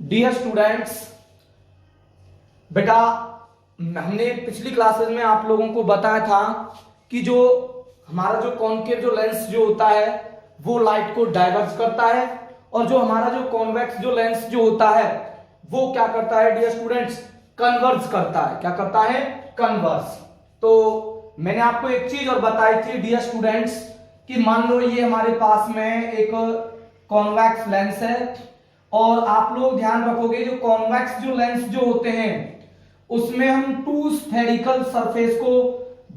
Dear students, बेटा हमने पिछली क्लासेस में आप लोगों को बताया था कि जो हमारा जो कॉनकेव जो लेंस जो होता है वो लाइट को डाइवर्ज करता है और जो हमारा जो कॉन्वेक्स जो लेंस जो होता है वो क्या करता है डियर स्टूडेंट्स, कन्वर्ज करता है। क्या करता है? कन्वर्ज। तो मैंने आपको एक चीज और बताई थी डियर स्टूडेंट्स कि मान लो ये हमारे पास में एक कॉन्वेक्स लेंस है और आप लोग ध्यान रखोगे जो कॉन्वेक्स जो लेंस जो होते हैं उसमें हम टू स्फेरिकल सरफेस को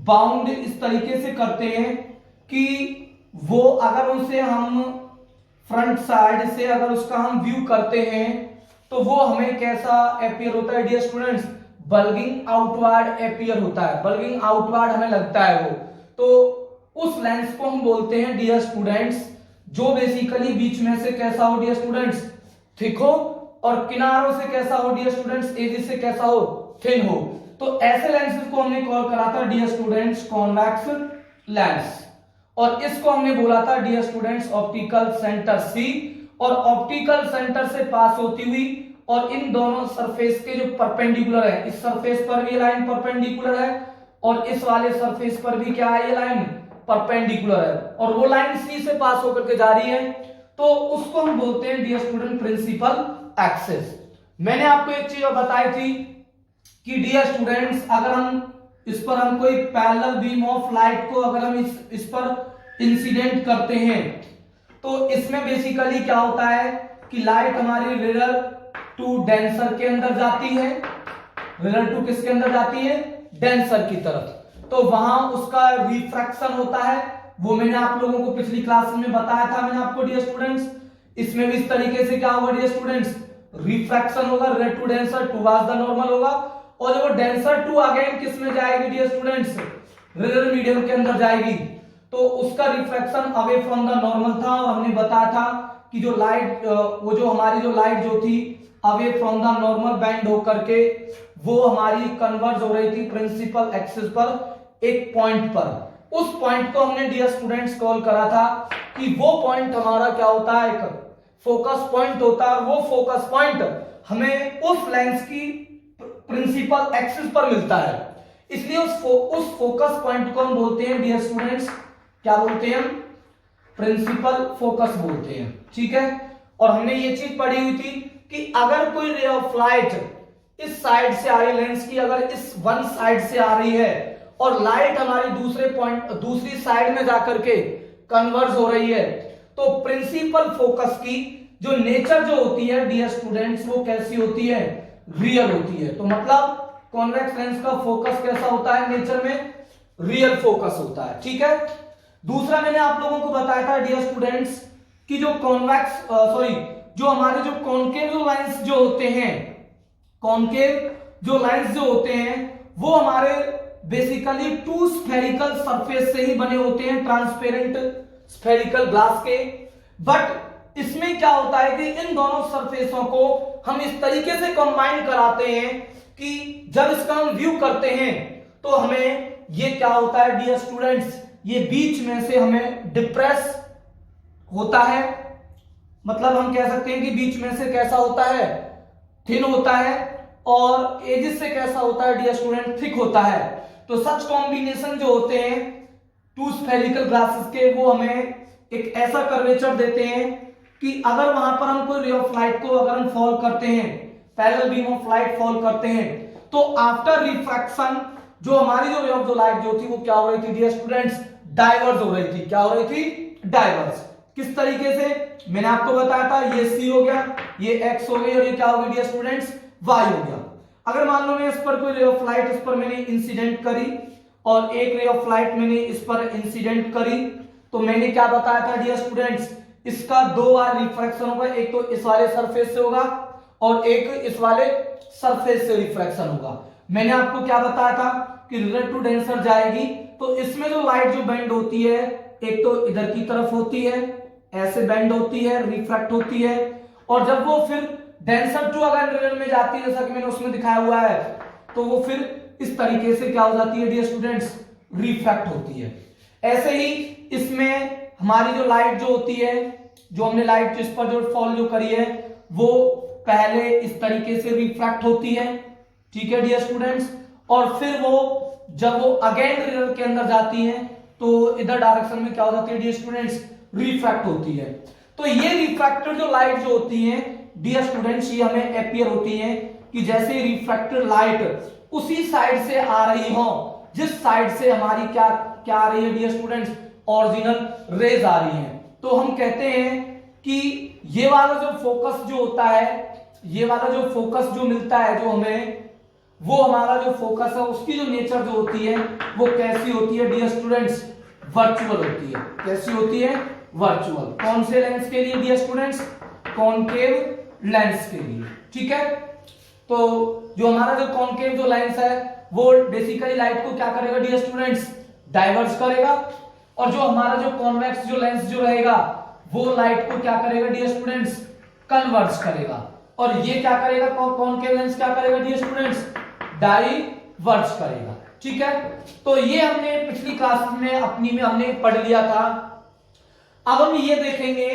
बाउंड इस तरीके से करते हैं कि वो अगर उसे हम फ्रंट साइड से अगर उसका हम व्यू करते हैं तो वो हमें कैसा अपीयर होता है dear students? Bulging outward appear होता है, बल्गिंग आउटवर्ड हमें लगता है वो। तो उस लेंस को हम बोलते हैं डियर स्टूडेंट्स जो बेसिकली बीच में से कैसा हो डियर स्टूडेंट्स? थिक हो और किनारों से कैसा हो डियर स्टूडेंट्स? एजेस से कैसा हो? थिन हो। तो ऐसे लेंसेज को हमने कॉल करा था डियर स्टूडेंट्स कॉन्वेक्स लेंस और इसको हमने बोला था dear students optical centre C. और ऑप्टिकल सेंटर से पास होती हुई और इन दोनों सरफेस के जो परपेंडिकुलर है, इस सरफेस पर भी लाइन परपेंडिकुलर है और इस वाले सरफेस पर भी क्या है? ये लाइन परपेंडिकुलर है और वो लाइन सी से पास होकर के जा रही है तो उसको हम बोलते हैं डियर स्टूडेंट प्रिंसिपल एक्सिस। मैंने आपको एक चीज और बताई थी कि डियर स्टूडेंट्स अगर हम इस पर हम कोई पैरेलल बीम ऑफ लाइट को अगर हम इस पर इंसिडेंट करते हैं तो इसमें बेसिकली क्या होता है कि लाइट हमारी रिरर टू डेंसर के अंदर जाती है। रिरर टू किसके अंदर जाती है? डेंसर की तरफ। तो वहां उसका रिफ्रैक्शन होता है, वो मैंने आप लोगों को पिछली क्लास में बताया था मैंने आपको डियर स्टूडेंट्स। इसमें भी इस तरीके से क्या होगा डियर स्टूडेंट्स? रिफ्रैक्शन होगा, rarer to denser towards the normal होगा और जब डेंसर टू अगेन किस में जाएगी डियर स्टूडेंट्स? रिरर मीडियम के अंदर जाएगी तो उसका reflection away from the normal था और हमने बताया था कि जो लाइट वो जो हमारी जो लाइट जो थी away from the normal band होकर के वो हमारी कन्वर्ज हो रही थी प्रिंसिपल एक्सिस पर एक पॉइंट पर। उस पॉइंट को हमने डियर स्टूडेंट्स कॉल करा था कि वो पॉइंट हमारा क्या होता है? एक फोकस पॉइंट होता है और वो फोकस पॉइंट हमें उस लेंस की प्रिंसिपल एक्सिस पर मिलता है। इसलिए उस फोकस पॉइंट को हम बोलते हैं डियर स्टूडेंट्स, क्या बोलते हैं? प्रिंसिपल फोकस बोलते हैं। ठीक है। और हमने ये चीज पढ़ी हुई थी कि अगर कोई रे ऑफ लाइट इस साइड से आ रही लेंस की अगर इस वन साइड से आ रही है और लाइट हमारी दूसरी साइड में जाकर के कन्वर्ज हो रही है तो प्रिंसिपल फोकस की जो नेचर जो होती है डियर स्टूडेंट्स वो कैसी होती है? रियल होती है। तो मतलब कॉन्वेक्स लेंस का फोकस कैसा होता है? नेचर में रियल फोकस होता है। ठीक है। दूसरा मैंने आप लोगों को बताया था डियर स्टूडेंट्स कि जो जो हमारे जो कॉनकेव लाइंस जो होते हैं, कॉनकेव जो लाइंस जो होते हैं वो हमारे बेसिकली टू स्फेरिकल सरफेस से ही बने होते हैं, ट्रांसपेरेंट स्फेरिकल ग्लास के। बट इसमें क्या होता है कि इन दोनों सरफेसों को हम इस तरीके से कंबाइन कराते हैं कि जब इसका हम व्यू करते हैं तो हमें ये क्या होता है डियर स्टूडेंट्स? ये बीच में से हमें डिप्रेस होता है, मतलब हम कह सकते हैं कि बीच में से कैसा होता है? थिन होता है और एजेस से कैसा होता है डियर स्टूडेंट? थिक होता है। तो सच कॉम्बिनेशन जो होते हैं टू स्फेरिकल ग्लासेस के वो हमें एक ऐसा कर्वेचर देते हैं कि अगर वहां पर हम कोई रे ऑफ लाइट को अगर हम फॉल करते हैं, parallel beam of light fall करते हैं तो आफ्टर रिफ्रैक्शन जो हमारी जो रे ऑफ लाइट जो थी वो क्या हो रही थी डियर स्टूडेंट्स? डाइवर्ज हो रही थी। क्या हो रही थी? डाइवर्ज। किस तरीके से? मैंने आपको बताया था ये सी हो गया, ये एक्स हो गई और ये क्या हो गया डियर स्टूडेंट्स? वाई हो गया। अगर मान लो मैं इस पर कोई रे ऑफ लाइट इस पर मैंने इंसिडेंट करी और एक रे ऑफ लाइट मैंने इस पर इंसिडेंट करी तो मैंने क्या बताया था डियर स्टूडेंट्स? इसका दो बार रिफ्रैक्शन होगा, एक तो इस वाले सरफेस से होगा और एक इस वाले सरफेस से रिफ्रैक्शन होगा। मैंने आपको क्या बताया था कि रिरर टू डेंसर जाएगी तो इसमें जो लाइट जो बेंड होती है एक तो इधर की तरफ होती है, ऐसे बेंड होती है, रिफ्रैक्ट होती है और जब वो फिर डेंसर टू अगर रिरर में जाती है जैसा कि मैंने उसमें दिखाया हुआ है तो वो फिर इस तरीके से क्या हो जाती है डियर स्टूडेंट्स? रिफ्रैक्ट होती है। ऐसे ही इसमें हमारी जो लाइट जो होती है, जो हमने लाइट इस पर जो फॉल जो करी है वो पहले इस तरीके से रिफ्रैक्ट होती है, ठीक है डियर स्टूडेंट्स, और फिर वो जब वो अगेन मिरर के अंदर जाती है तो इधर डायरेक्शन में क्या हो जाती है डियर स्टूडेंट्स, रिफ्रैक्ट होती है। तो ये रिफ्रैक्टेड जो लाइट जो होती है डियर स्टूडेंट्स, ये हमें अपीयर होती है कि जैसे रिफ्रैक्टेड लाइट उसी साइड से आ रही हो जिस साइड से हमारी क्या क्या आ रही है डियर स्टूडेंट्स, ओरिजिनल रेज आ रही है। तो हम कहते हैं कि ये वाला जो फोकस जो होता है, ये वाला जो फोकस जो मिलता है जो हमें, वो हमारा जो फोकस है उसकी जो नेचर जो होती है वो कैसी होती है डियर स्टूडेंट्स, वर्चुअल होती है। कैसी होती है, वर्चुअल। कौन से लेंस के लिए डियर स्टूडेंट्स, कॉनकेव लेंस के लिए, ठीक है। तो जो हमारा जो कॉनकेव जो लेंस है वो बेसिकली लाइट को क्या करेगा डियर स्टूडेंट्स, डाइवर्स करेगा, और जो हमारा जो कॉन्वेक्स जो लेंस जो रहेगा वो लाइट को क्या करेगा डियर स्टूडेंट्स, कन्वर्स करेगा। और ये क्या करेगा, कॉनकेव लेंस क्या करेगा डियर स्टूडेंट्स, डाइवर्स करेगा, ठीक है। तो ये हमने पिछली क्लास में अपनी में हमने पढ़ लिया था। अब हम ये देखेंगे,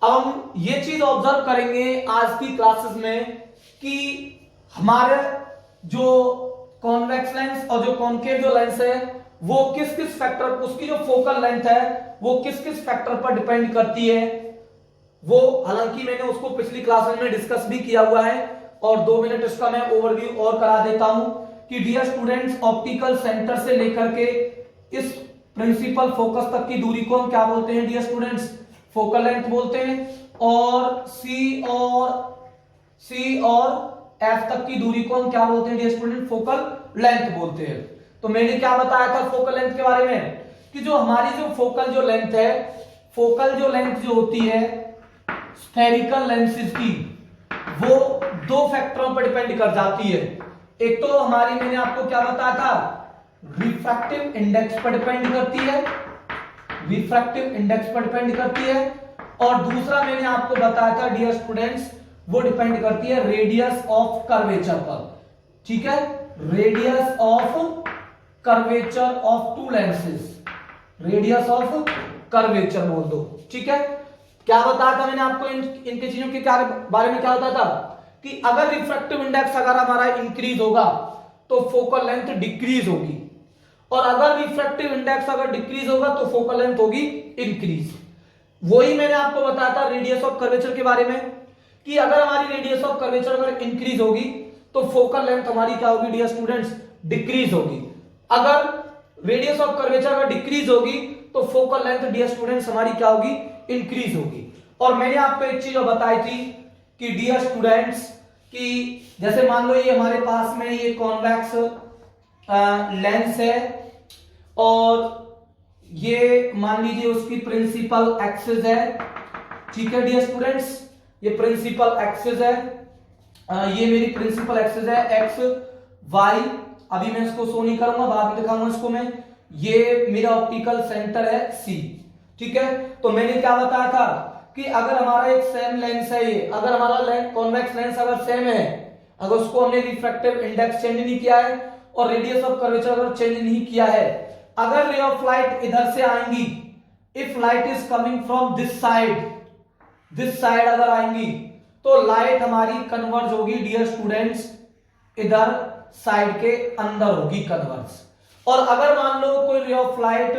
अब हम ये चीज ऑब्जर्व करेंगे आज की क्लासेस में कि हमारे जो कॉन्वेक्स लेंस और जो कॉनकेव जो लेंस है वो किस किस फैक्टर, उसकी जो फोकल लेंथ है वो किस किस फैक्टर पर डिपेंड करती है। वो हालांकि मैंने उसको पिछली क्लास में डिस्कस भी किया हुआ है, और 2 मिनट इसका मैं ओवरव्यू और करा देता हूं कि डियर स्टूडेंट्स, ऑप्टिकल सेंटर से लेकर के इस प्रिंसिपल फोकस तक की दूरी को हम क्या बोलते हैं डियर स्टूडेंट्स, फोकल लेंथ बोलते हैं। और सी और एफ तक की दूरी को हम क्या बोलते हैं डियर स्टूडेंट, फोकल लेंथ बोलते हैं। तो मैंने क्या बताया था फोकल लेंथ के बारे में कि जो हमारी जो फोकल जो लेंथ है, फोकल जो लेंथ जो होती है स्फेरिकल लेंसेज की, वो 2 फैक्टरों पर डिपेंड कर जाती है। एक तो हमारी, मैंने आपको क्या बताया था, रिफ्रैक्टिव इंडेक्स पर डिपेंड करती है, रिफ्रैक्टिव इंडेक्स पर डिपेंड करती है, और दूसरा मैंने आपको बताया था डियर स्टूडेंट्स, वो डिपेंड करती है रेडियस ऑफ कर्वेचर पर, ठीक है, radius of curvature of 2 lenses, radius of curvature बोल दो, ठीक है। क्या बताया था मैंने आपको इनके चीजों के बारे में, क्या बताया था कि अगर रिफ्रैक्टिव इंडेक्स अगर हमारा इंक्रीज होगा तो फोकल लेंथ डिक्रीज होगी, और अगर रिफ्रैक्टिव इंडेक्स अगर डिक्रीज होगा तो फोकल लेंथ होगी इंक्रीज। वही मैंने आपको बताया था रेडियस ऑफ कर्वेचर के बारे में कि अगर हमारी रेडियस ऑफ कर्वेचर अगर इंक्रीज होगी तो फोकल लेंथ हमारी क्या होगी डियर स्टूडेंट्स, डिक्रीज होगी। अगर रेडियस ऑफ कर्वेचर अगर डिक्रीज होगी तो फोकल लेंथ डियर स्टूडेंट्स हमारी क्या होगी, इंक्रीज होगी। और मैंने आपको एक चीज बताई थी कि डियर स्टूडेंट्स कि जैसे मान लो ये हमारे पास में ये कॉन्वेक्स लेंस है, और ये मान लीजिए उसकी प्रिंसिपल एक्सिस है, ठीक है डियर स्टूडेंट्स, ये प्रिंसिपल एक्सिस है, ये मेरी प्रिंसिपल एक्सिस है एक्स वाई। अभी मैं इसको शो नहीं करूंगा, बाद में दिखाऊंगा इसको मैं। ये मेरा ऑप्टिकल सेंटर है सी, ठीक है। तो मैंने क्या बताया था कि अगर हमारा एक सेम लेंस है, ये अगर हमारा कॉन्वेक्स लेंस अगर सेम है, अगर उसको हमने रिफ्रैक्टिव इंडेक्स चेंज नहीं किया है और रेडियस ऑफ कर्वेचर अगर चेंज नहीं किया है, अगर रे ऑफ लाइट इधर से आएंगी, if light is coming from this side अगर आएंगी तो लाइट हमारी कन्वर्ज होगी डियर स्टूडेंट्स, इधर साइड के अंदर होगी कन्वर्ज। और अगर मान लो कोई रे ऑफ लाइट,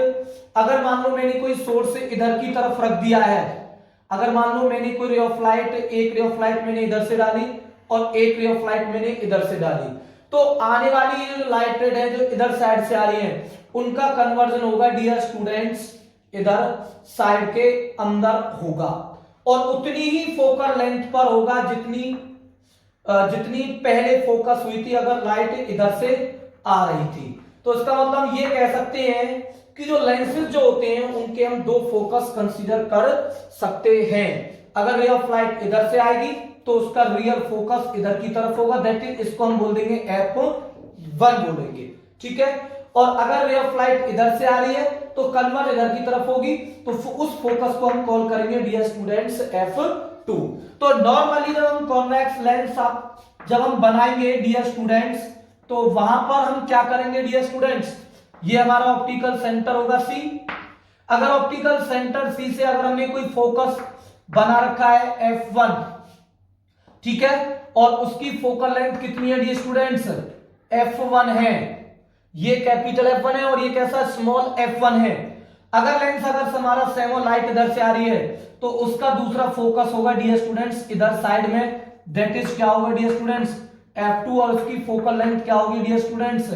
अगर मान लो मैंने कोई सोर्स से इधर की तरफ रख दिया है, अगर मान लो मैंने कोई रे ऑफ लाइट, एक रे ऑफ लाइट मैंने इधर से डाली और एक रे ऑफ लाइट मैंने इधर से डाली, तो आने वाली ये जो लाइट रेड है जो इधर साइड से आ रही है उनका कन्वर्जन होगा डियर स्टूडेंट्स इधर साइड के अंदर होगा, और उतनी ही फोकल लेंथ पर होगा जितनी पहले फोकस हुई थी अगर लाइट इधर से आ रही थी। तो इसका मतलब ये कह सकते हैं कि जो लेंसेज जो होते हैं उनके हम 2 फोकस कंसीडर कर सकते हैं। अगर रे ऑफ लाइट इधर से आएगी तो उसका रियल फोकस इधर की तरफ होगा, दैट इज इसको हम बोल देंगे F1 बोलेंगे, ठीक है। और अगर रे ऑफ लाइट इधर से आ रही है तो कन्वर्ज इधर की तरफ होगी, तो उस फोकस को हम कॉल करेंगे डियर स्टूडेंट्स F2। तो नॉर्मली जब हम कॉन्वेक्स लेंस जब हम बनाएंगे डियर स्टूडेंट्स, तो वहां पर हम क्या करेंगे डियर स्टूडेंट्स, ये हमारा ऑप्टिकल सेंटर होगा C। अगर ऑप्टिकल सेंटर C से अगर हमने कोई फोकस बना रखा है F1, ठीक है, और उसकी फोकल लेंथ कितनी है डियर स्टूडेंट्स, f1 है। ये कैपिटल F1 है और ये कैसा स्मॉल f1 है। अगर लेंस अगर हमारा सेम और लाइट इधर से आ रही है तो उसका दूसरा फोकस होगा डियर स्टूडेंट्स इधर साइड में, दैट इज क्या होगा डियर स्टूडेंट्स f2, और उसकी फोकल लेंथ क्या होगी डियर स्टूडेंट्स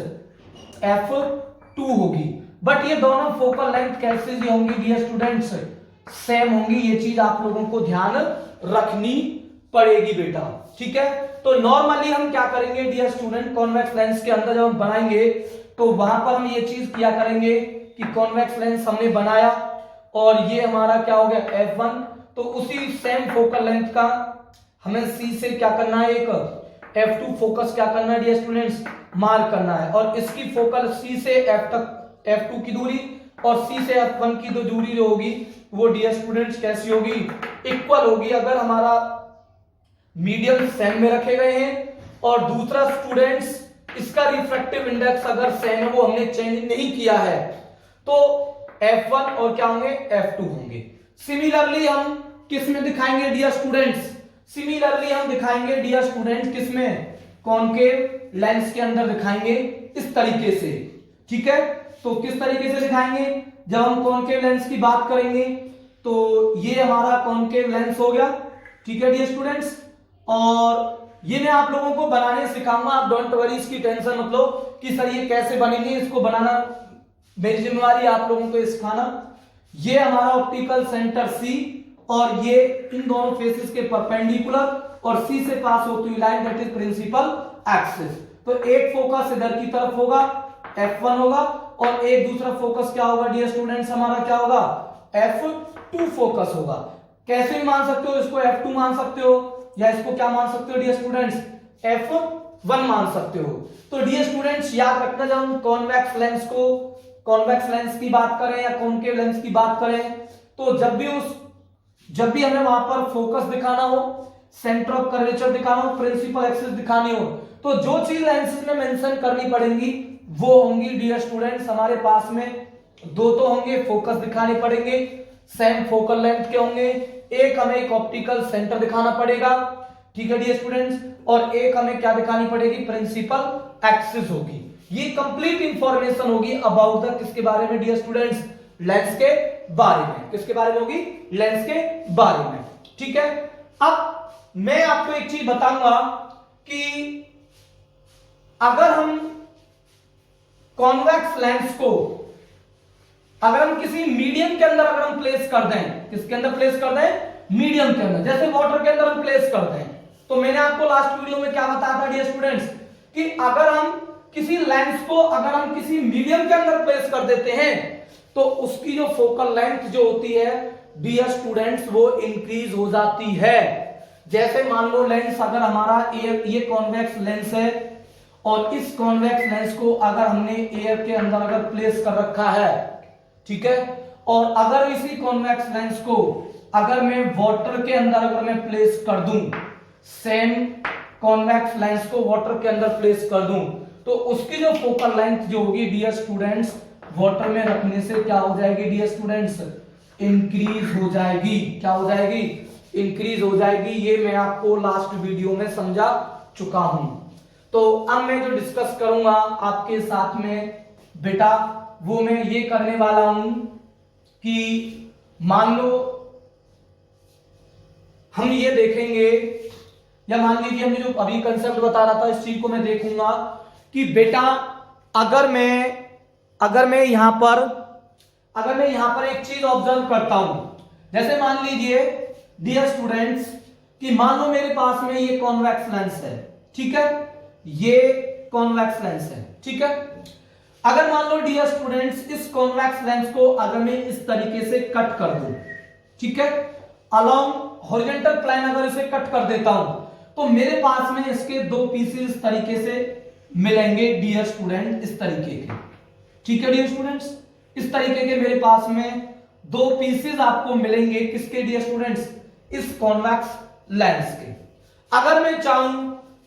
f2 होगी। बट ये दोनों फोकल लेंथ कैसे होंगी डियर स्टूडेंट्स, सेम होंगी। ये चीज आप लोगों को ध्यान रखनी पड़ेगी बेटा, ठीक है। तो नॉर्मली हम क्या करेंगे डियर स्टूडेंट, कॉन्वेक्स लेंस के अंदर जब हम बनाएंगे तो वहां पर हम ये चीज क्या करेंगे कि कॉन्वेक्स लेंस हमने बनाया और ये हमारा क्या हो गया f1, तो उसी सेम फोकल लेंथ का हमें C से क्या करना है, एक f2 फोकस क्या करना है डियर स्टूडेंट्स, मार्क करना है। और इसकी फोकल C से F तक f2 की दूरी और C से f1 की जो दूरी जो होगी वो डियर स्टूडेंट्स कैसी होगी, इक्वल होगी। अगर हमारा मीडियम सेम में रखे गए हैं और दूसरा स्टूडेंट्स इसका रिफ्रैक्टिव इंडेक्स अगर सेम है, वो हमने चेंज नहीं किया है, तो f1 और क्या होंगे f2 होंगे। सिमिलरली हम किस में दिखाएंगे डियर स्टूडेंट्स, सिमिलरली हम दिखाएंगे डियर स्टूडेंट्स किसमें, कॉनकेव लेंस के अंदर दिखाएंगे इस तरीके से, ठीक है। तो किस तरीके से दिखाएंगे, जब हम कॉनकेव लेंस की बात करेंगे तो ये हमारा कॉनकेव लेंस हो गया, ठीक है डियर स्टूडेंट्स। और ये मैं आप लोगों को बनाने सिखाऊंगा, आप डोंट वरी, इसकी टेंशन मत लो कि सर ये कैसे बनेंगे, इसको बनाना मेरी जिम्मेवारी आप लोगों को सिखाना। ये हमारा ऑप्टिकल सेंटर C और ये इन दोनों फेसेस के परपेंडिकुलर और C से पास होती हुई line that is principal axis. तो एक फोकस इधर की तरफ होगा f1 होगा और एक दूसरा फोकस क्या होगा डियर स्टूडेंट्स, हमारा क्या होगा f2 फोकस होगा। कैसे भी मान सकते हो, इसको f2 मान सकते हो या इसको क्या मान सकते हो डियर स्टूडेंट्स f1 मान सकते हो। तो डियर स्टूडेंट्स याद रखना, जब हम कॉन्वेक्स लेंस को, कॉन्वेक्स लेंस की बात करें या कॉनकेव लेंस की बात करें, तो जब भी हमें वहां पर फोकस दिखाना हो, सेंटर ऑफ कर्वेचर दिखाना हो, प्रिंसिपल एक्सिस दिखानी हो, तो जो चीज लेंसेज में मेंशन करनी पड़ेंगी वो होंगी डियर स्टूडेंट्स हमारे पास में दो तो होंगे, फोकस दिखाने पड़ेंगे, सेम फोकल लेंथ के होंगे, एक हमें एक ऑप्टिकल सेंटर दिखाना पड़ेगा, ठीक है डियर स्टूडेंट्स, और एक हमें क्या दिखानी पड़ेगी, प्रिंसिपल एक्सिस होगी। ये कंप्लीट इंफॉर्मेशन होगी अबाउट द किसके बारे में डियर स्टूडेंट्स, लेंस के बारे में। किसके बारे में होगी, लेंस के बारे में, ठीक है। अब मैं आपको एक चीज बताऊंगा कि अगर हम कॉन्वेक्स लेंस को अगर हम किसी मीडियम के अंदर अगर हम प्लेस कर दें, किसके अंदर प्लेस कर दें, मीडियम के अंदर, जैसे वाटर के अंदर हम प्लेस करते हैं, तो मैंने आपको लास्ट वीडियो में क्या बताया था डियर स्टूडेंट्स कि अगर हम किसी लेंस को अगर हम किसी मीडियम के अंदर प्लेस कर देते हैं तो उसकी जो फोकल लेंथ जो होती है डियर स्टूडेंट्स वो इंक्रीज हो जाती है। जैसे मान लो लेंस अगर हमारा ये कॉन्वेक्स लेंस है और इस कॉन्वेक्स लेंस को अगर हमने एयर के अंदर अगर प्लेस कर रखा है, ठीक है, और अगर इसी कॉन्वेक्स लेंस को अगर मैं वाटर के अंदर अगर मैं प्लेस कर दूं, सेम कॉन्वेक्स लेंस को वाटर के अंदर प्लेस कर दूं, तो उसकी जो फोकल लेंथ जो होगी डियर स्टूडेंट्स वाटर में रखने से क्या हो जाएगी डियर स्टूडेंट्स, इंक्रीज हो जाएगी। क्या हो जाएगी, इंक्रीज हो जाएगी। ये मैं आपको लास्ट वीडियो में समझा चुका हूं। तो अब मैं जो डिस्कस करूंगा आपके साथ में बेटा वो मैं ये करने वाला हूं कि मान लो हम ये देखेंगे या मान लीजिए हमने जो अभी कंसेप्ट बता रहा था इस चीज को मैं देखूंगा कि बेटा अगर मैं यहां पर एक चीज ऑब्जर्व करता हूं, जैसे मान लीजिए डियर स्टूडेंट्स कि मान लो मेरे पास में ये कॉन्वेक्स लेंस है, ठीक है, ये कॉन्वेक्स लेंस है, ठीक है। अगर मान लो डियर स्टूडेंट्स इस कॉन्वेक्स लेंस को अगर मैं इस तरीके से कट कर दूं, ठीक है, अलोंग हॉरिजॉन्टल प्लेन अगर इसे कट कर देता हूं तो मेरे पास में इसके दो पीसेस इस तरीके से मिलेंगे डियर स्टूडेंट, इस तरीके के, ठीक है डियर स्टूडेंट्स, इस तरीके के मेरे पास में दो पीसेस आपको मिलेंगे किसके डियर स्टूडेंट्स, इस कॉन्वेक्स लेंस के। अगर मैं चाहूं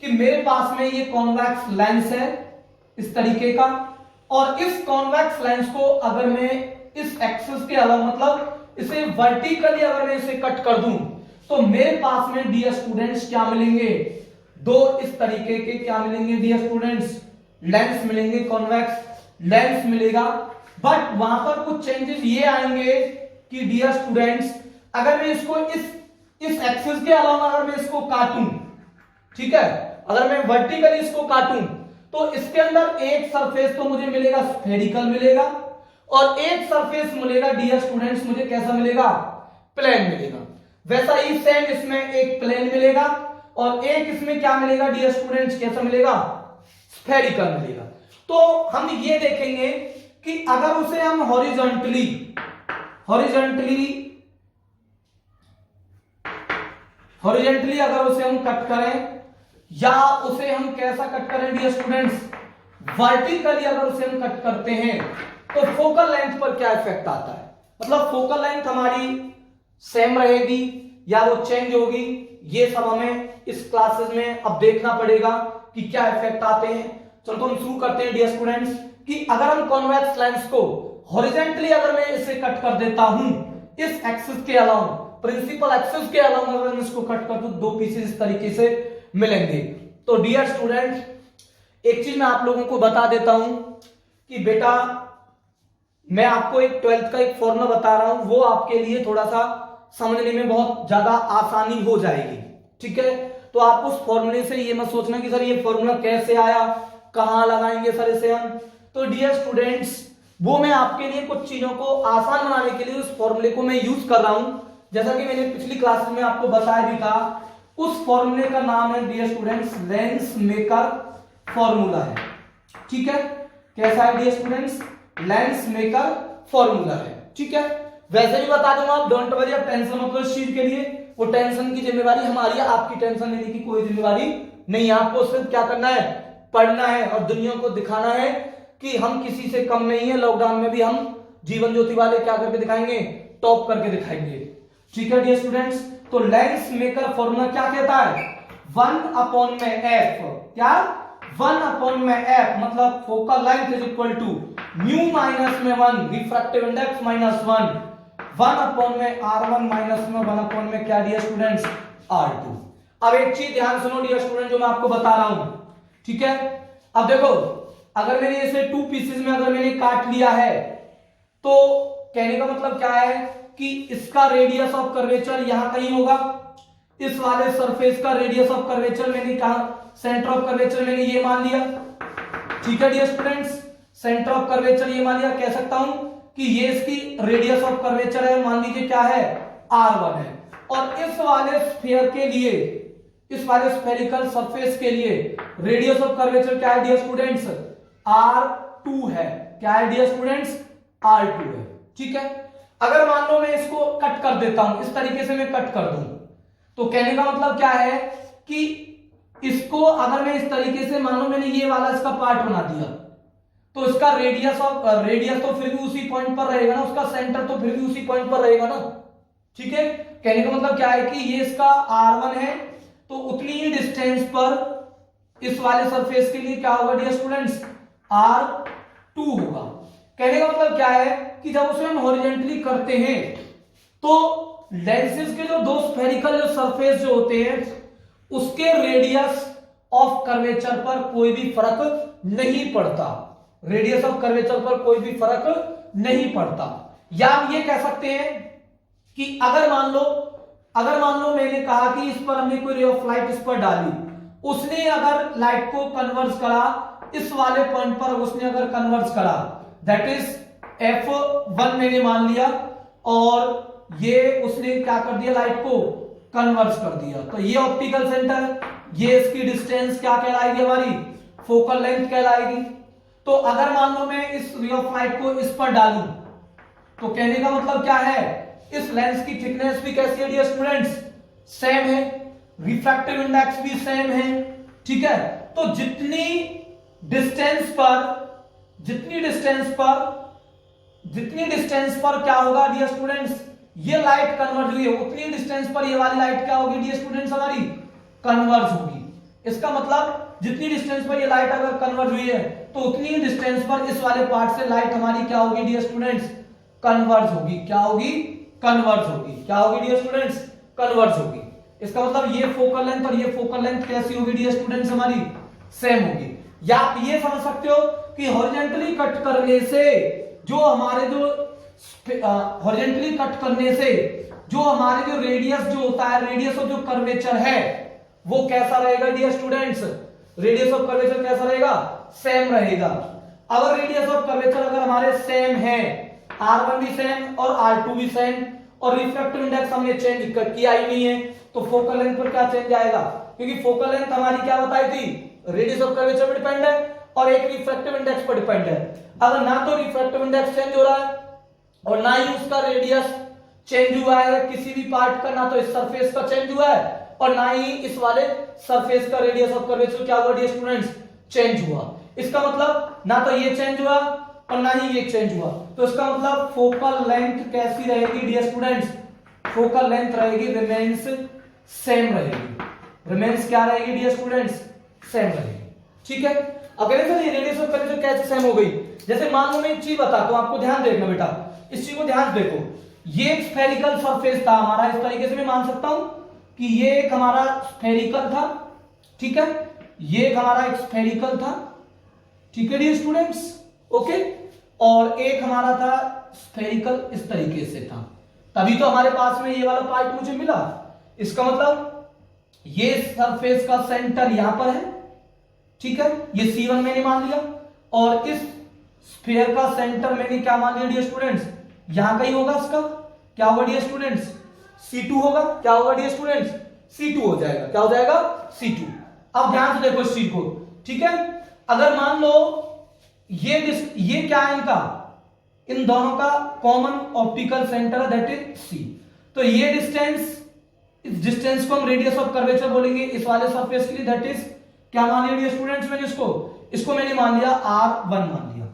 कि मेरे पास में ये कॉन्वेक्स लेंस है इस तरीके का और इस कॉन्वेक्स लेंस को अगर मैं इस एक्सिस के अलावा मतलब इसे वर्टिकली अगर मैं इसे कट कर दूं तो मेरे पास में डियर स्टूडेंट्स क्या मिलेंगे, दो इस तरीके के क्या मिलेंगे डियर स्टूडेंट्स, लेंस मिलेंगे, कॉन्वेक्स लेंस मिलेगा। बट वहां पर कुछ चेंजेस ये आएंगे कि डियर स्टूडेंट्स अगर मैं इसको इस एक्सिस के अलावा अगर मैं इसको काटूं, ठीक है, अगर मैं वर्टिकली इसको काटूं तो इसके अंदर एक सरफेस तो मुझे मिलेगा स्फेरिकल मिलेगा और एक सरफेस मिलेगा डियर स्टूडेंट्स मुझे कैसा मिलेगा, प्लेन मिलेगा। वैसा ही सेम इसमें एक प्लेन मिलेगा और एक इसमें क्या मिलेगा डियर स्टूडेंट्स, कैसा मिलेगा, स्फेरिकल मिलेगा। तो हम ये देखेंगे कि अगर उसे हम हॉरिजॉन्टली अगर उसे हम कट करें या उसे हम कैसा कट करें डियर स्टूडेंट्स, वर्टिकली अगर उसे हम कट करते हैं तो फोकल लेंथ पर क्या इफेक्ट आता है, मतलब फोकल लेंथ हमारी सेम रहेगी या वो चेंज होगी, ये सब हमें इस क्लासेस में अब देखना पड़ेगा कि क्या इफेक्ट आते हैं। चलो तो हम शुरू करते हैं डियर स्टूडेंट्स कि अगर हम कॉन्वेक्स लेंस को हॉरिजॉन्टली अगर मैं इसे कट कर देता हूं इस एक्सिस के अलावा, प्रिंसिपल एक्सिस के अलावा अगर मैं इसको कट कर दूं, दो पीसेस इस तरीके से मिलेंगे। तो डियर स्टूडेंट एक चीज मैं आप लोगों को बता देता हूं कि बेटा मैं आपको एक 12th का एक फॉर्मूला बता रहा हूं, वो आपके लिए थोड़ा सा समझने में बहुत ज्यादा आसानी हो जाएगी, ठीक है। तो आप उस फॉर्मूले से ये मत सोचना कि सर ये फॉर्मूला कैसे आया, कहां लगाएंगे सर इसे हम। तो डियर स्टूडेंट्स वो मैं आपके लिए कुछ चीजों को आसान बनाने के लिए उस फॉर्मूले को मैं यूज कर रहा हूं, जैसा कि मैंने पिछली क्लास में आपको बताया भी था। उस फॉर्मूले का नाम है dear students lens maker formula है, ठीक है। कैसा है dear students, lens maker formula है, ठीक है। वैसे भी बता दूंगा आप, डोंट वरी, आप टेंशन मत लो इस चीज के लिए, वो टेंशन की जिम्मेवारी हमारी है, आपकी टेंशन लेने की कोई जिम्मेवारी नहीं है। आपको सिर्फ क्या करना है, पढ़ना है और दुनिया को दिखाना है कि हम किसी से कम नहीं है। लॉकडाउन में भी हम जीवन ज्योति वाले क्या करके दिखाएंगे, टॉप करके दिखाएंगे, ठीक है डियर स्टूडेंट्स। तो लेंस मेकर फॉर्मूला क्या कहता है, 1/f, क्या 1/f, मतलब focal length is equal to mu minus में 1 refractive index minus 1 1/r1 minus में 1/, क्या डियर स्टूडेंट्स, r2। अब एक चीज ध्यान सुनो डियर स्टूडेंट जो मैं आपको बता रहा हूं, ठीक है। अब देखो अगर मैंने इसे 2 पीसेस में अगर मैंने काट लिया है तो कहने का मतलब क्या है कि इसका रेडियस ऑफ कर्वेचर यहां कहीं होगा, इस वाले सरफेस का रेडियस ऑफ कर्वेचर मैंने कहा, सेंटर ऑफ कर्वेचर मैंने ये मान लिया, ठीक है dear students. Centre of curvature ये मान लिया, कह सकता हूं कि ये इसकी रेडियस ऑफ कर्वेचर है, मान लीजिए क्या है, r1 है। और इस वाले स्फीयर के लिए, इस वाले स्फेरिकल सरफेस के लिए रेडियस ऑफ कर्वेचर क्या है डियर स्टूडेंट्स, r2 है, क्या है डियर स्टूडेंट्स, r2 है, ठीक है। अगर मान लो मैं इसको कट कर देता हूं, इस तरीके से मैं कट कर दूं, तो कहने का मतलब क्या है कि इसको अगर मैं इस तरीके से, मान लो मैंने ये वाला इसका पार्ट बना दिया, तो इसका रेडियस तो फिर भी उसी पॉइंट पर रहेगा ना, उसका सेंटर तो फिर भी उसी पॉइंट पर रहेगा ना, ठीक है। कहने का मतलब क्या है कि ये इसका r1 है, तो उतनी ही डिस्टेंस पर इस वाले सरफेस के लिए क्या होगा डियर स्टूडेंट्स, r2 होगा। कहने का मतलब क्या है कि जब उसे हम हॉरिजॉन्टली करते हैं तो लेंसेज के जो दो स्फेरिकल जो सरफेस जो होते हैं उसके रेडियस ऑफ कर्वेचर पर कोई भी फर्क नहीं पड़ता, रेडियस ऑफ कर्वेचर पर कोई भी फर्क नहीं पड़ता। या हम ये कह सकते हैं कि अगर मान लो मैंने कहा कि इस पर हमने कोई रे ऑफ लाइट इस पर डाली, उसने अगर लाइट को कन्वर्ज करा इस वाले पॉइंट पर, उसने अगर कन्वर्ज करा, दैट इज f1 मैंने मान लिया, और ये उसने क्या कर दिया, लाइट को कन्वर्ज कर दिया, तो ये ऑप्टिकल सेंटर, ये इसकी डिस्टेंस क्या कहलाएगी, हमारी फोकल लेंथ कहलाएगी। तो अगर मान लो मैं इस रे ऑफ लाइट को इस पर डालूं, तो कहने का मतलब क्या है, इस लेंस की थिकनेस भी कैसी है डियर स्टूडेंट्स, सेम है, रिफ्रैक्टिव इंडेक्स भी सेम है, ठीक है। तो जितनी डिस्टेंस पर क्या होगा डियर स्टूडेंट्स, ये लाइट कन्वर्ज हुई है, उतनी डिस्टेंस पर ये वाली लाइट क्या होगी डियर स्टूडेंट्स, हमारी कन्वर्ज होगी। इसका मतलब जितनी डिस्टेंस पर ये लाइट अगर कन्वर्ज हुई है तो उतनी ही डिस्टेंस पर इस वाले पार्ट से लाइट हमारी क्या होगी डियर स्टूडेंट्स, कन्वर्ज होगी। क्या होगी, कन्वर्ज होगी। क्या होगी डियर स्टूडेंट्स, कन्वर्ज होगी। इसका मतलब ये फोकल लेंथ और ये फोकल लेंथ कैसी होगी डियर स्टूडेंट्स, हमारी सेम होगी। या आप ये समझ सकते हो कि हॉरिजॉन्टली कट करने से जो हमारे जो हॉरिजॉन्टली कट करने से जो हमारे जो रेडियस जो होता है, रेडियस ऑफ जो कर्वेचर है वो कैसा रहेगा dear students, radius of curvature कैसा रहेगा, सेम रहेगा। अगर रेडियस ऑफ कर्वेचर अगर हमारे सेम है, R1 भी सेम और R2 भी सेम, और रिफ्रैक्टिव इंडेक्स हमने चेंज किया ही नहीं है, तो फोकल लेंथ पर क्या चेंज आएगा, क्योंकि फोकल लेंथ हमारी क्या बताई थी, रेडियस ऑफ कर्वेचर पर डिपेंड है और एक रिफ्रैक्टिव इंडेक्स पर डिपेंड है। अगर ना तो रिफ्रैक्टिव इंडेक्स चेंज हो रहा है और ना ही उसका रेडियस चेंज हुआ है किसी भी पार्ट का, ना तो इस सरफेस का चेंज हुआ है और ना ही इस वाले सरफेस का रेडियस ऑफ कर्वेचर क्या हुआ डियर स्टूडेंट्स, चेंज हुआ। इसका मतलब ना तो ये चेंज हुआ और ना ही ये चेंज हुआ, तो इसका मतलब फोकल लेंथ कैसी रहेगी डियर स्टूडेंट्स, फोकल लेंथ रहेगी रिमेन्स सेम रहेगी, रिमेन्स क्या रहेगी डियर स्टूडेंट्स, सेम रहेगी। ठीक है, अब कहते हैं रेडियस ऑफ कर्वेचर कैसे सेम हो गई, जैसे मान लो मैं एक चीज बताता हूं, आपको ध्यान देखना बेटा, इस चीज को ध्यान से देखो। ये एक स्फेरिकल सरफेस था हमारा, इस तरीके से मैं मान सकता हूं कि ये एक हमारा स्फेरिकल था, ठीक है, ये एक हमारा एक स्फेरिकल था, ठीक है डियर स्टूडेंट्स, ओके, और एक हमारा था स्फेरिकल इस तरीके से था, तभी तो हमारे पास में ये वाला पार्ट मुझे मिला। इसका मतलब ये सरफेस का सेंटर यहां पर है, ठीक है, ये C1 मैंने मान लिया, और इस स्फीयर का सेंटर मैंने क्या मान लिया डियर स्टूडेंट्स, यहां कहीं होगा, इसका क्या होगा डियर स्टूडेंट्स, C2 होगा, क्या होगा डियर स्टूडेंट्स, C2 हो जाएगा, क्या हो जाएगा, C2। अब ध्यान से देखो इस चीज को, ठीक है, अगर मान लो ये क्या है इनका, इन दोनों का कॉमन ऑप्टिकल सेंटर है दैट इज C, तो ये डिस्टेंस, इस डिस्टेंस को हम रेडियस ऑफ कर्वेचर बोलेंगे इस वाले सरफेस के लिए, दैट इज क्या मान लिया डियर स्टूडेंट्स, मैंने इसको मैंने मान लिया R1 मान लिया,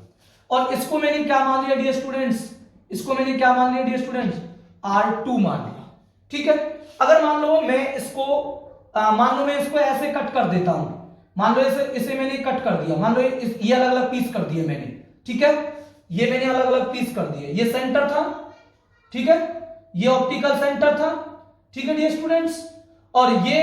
और इसको मैंने क्या मान लिया डियर स्टूडेंट्स, इसको मैंने क्या मान लिया डियर स्टूडेंट्स, R2 मान लिया। ठीक है, अगर मान लो मैं इसको ऐसे कट कर देता हूं, मान लो इसे मैंने कट कर दिया, मान लो ये अलग अलग पीस कर दिए मैंने, ठीक है, ये मैंने अलग अलग पीस कर दिए, ये सेंटर था, ठीक है, ये ऑप्टिकल सेंटर था, ठीक है डियर स्टूडेंट्स, और ये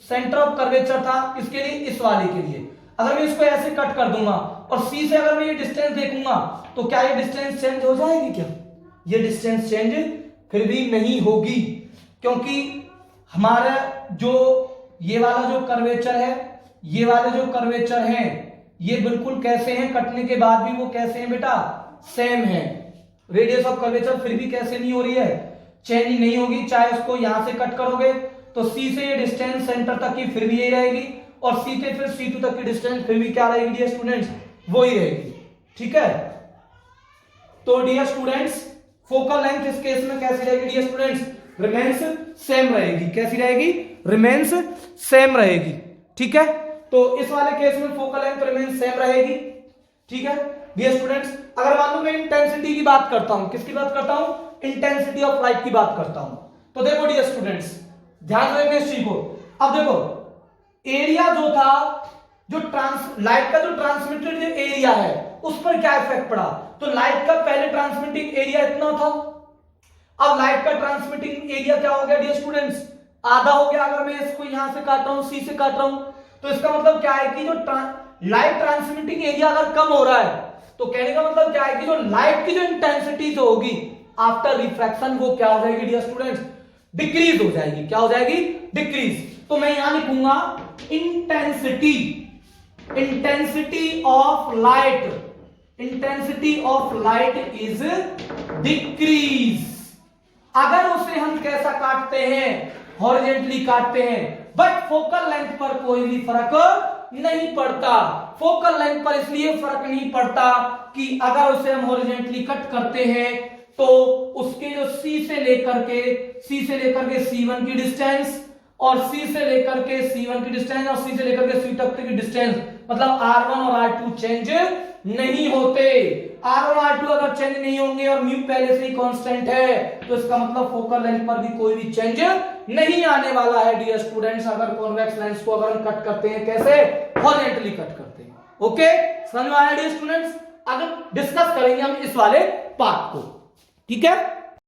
सेंटर ऑफ कर्वेचर था किसके लिए, इस वाले के लिए। अगर मैं इसको ऐसे कट कर दूंगा और C से अगर मैं ये डिस्टेंस देखूंगा तो क्या ये डिस्टेंस चेंज हो जाएगी, क्या ये डिस्टेंस चेंज फिर भी नहीं होगी, क्योंकि हमारा जो ये वाला जो कर्वेचर है, ये वाले जो कर्वेचर हैं ये बिल्कुल कैसे हैं, कटने के बाद भी वो कैसे हैं बेटा, सेम है। रेडियस ऑफ कर्वेचर फिर भी कैसे नहीं हो रही है, चेंज नहीं होगी, चाहे उसको यहां से कट करोगे तो C से ये डिस्टेंस सेंटर तक की फिर भी यही रहेगी, और C से फिर C2 तक की डिस्टेंस फिर भी क्या रहेगी डियर स्टूडेंट्स, वो ही रहेगी। ठीक है, तो डियर स्टूडेंट्स फोकल लेंथ इस केस में कैसी रहेगी डियर स्टूडेंट्स, रिमेन्स सेम रहेगी, कैसी रहेगी, रिमेन्स सेम रहेगी। ठीक है, तो इस वाले केस में फोकल लेंथ रिमेन्स सेम रहेगी। ठीक है डियर स्टूडेंट्स, अगर मान लो मैं इंटेंसिटी की बात करता हूं, किसकी बात करता हूं, इंटेंसिटी ऑफ लाइट की बात करता हूं, तो देखो डियर स्टूडेंट्स ध्यान रखना इस चीज को। अब देखो एरिया जो था, जो लाइट का जो ट्रांसमिटेड एरिया है उस पर क्या इफेक्ट पड़ा, तो लाइट का पहले ट्रांसमिटिंग एरिया इतना था, अब लाइट का ट्रांसमिटिंग एरिया क्या हो गया डियर स्टूडेंट्स, आधा हो गया। अगर मैं इसको यहां से काट रहा हूं, C से काट रहा हूं, तो इसका मतलब क्या है कि जो लाइट ट्रांसमिटिंग एरिया अगर कम हो रहा है तो कहने का मतलब क्या है कि जो लाइट की जो इंटेंसिटी जो होगी आफ्टर रिफ्रैक्शन वो क्या हो जाएगी डियर स्टूडेंट्स, डिक्रीज हो जाएगी। क्या हो जाएगी, डिक्रीज। तो मैं यहां लिखूंगा intensity, intensity of light is decrease. अगर उसे हम कैसा काटते हैं, हॉरिजॉन्टली काटते हैं, बट फोकल लेंथ पर कोई भी फर्क नहीं पड़ता। फोकल लेंथ पर इसलिए फर्क नहीं पड़ता कि अगर उसे हम हॉरिजॉन्टली कट करते हैं तो उसके जो C से लेकर के C1 की डिस्टेंस, और C से लेकर के C1 की डिस्टेंस, और C से लेकर के C तक की डिस्टेंस, मतलब R1 और R2 चेंज नहीं होते। R1 R2 अगर चेंज नहीं होंगे और म्यू पहले से ही कांस्टेंट है तो इसका मतलब फोकल लेंथ पर भी कोई भी चेंज नहीं आने वाला है डियर स्टूडेंट्स। अगर कॉन्वेक्स लेंस को अगर हम कट करते हैं, कैसे, हॉरिजॉन्टली कट करते हैं। ओके, समझ में आया डियर स्टूडेंट्स। अगर डिस्कस करेंगे हम इस वाले पार्ट को, ठीक है।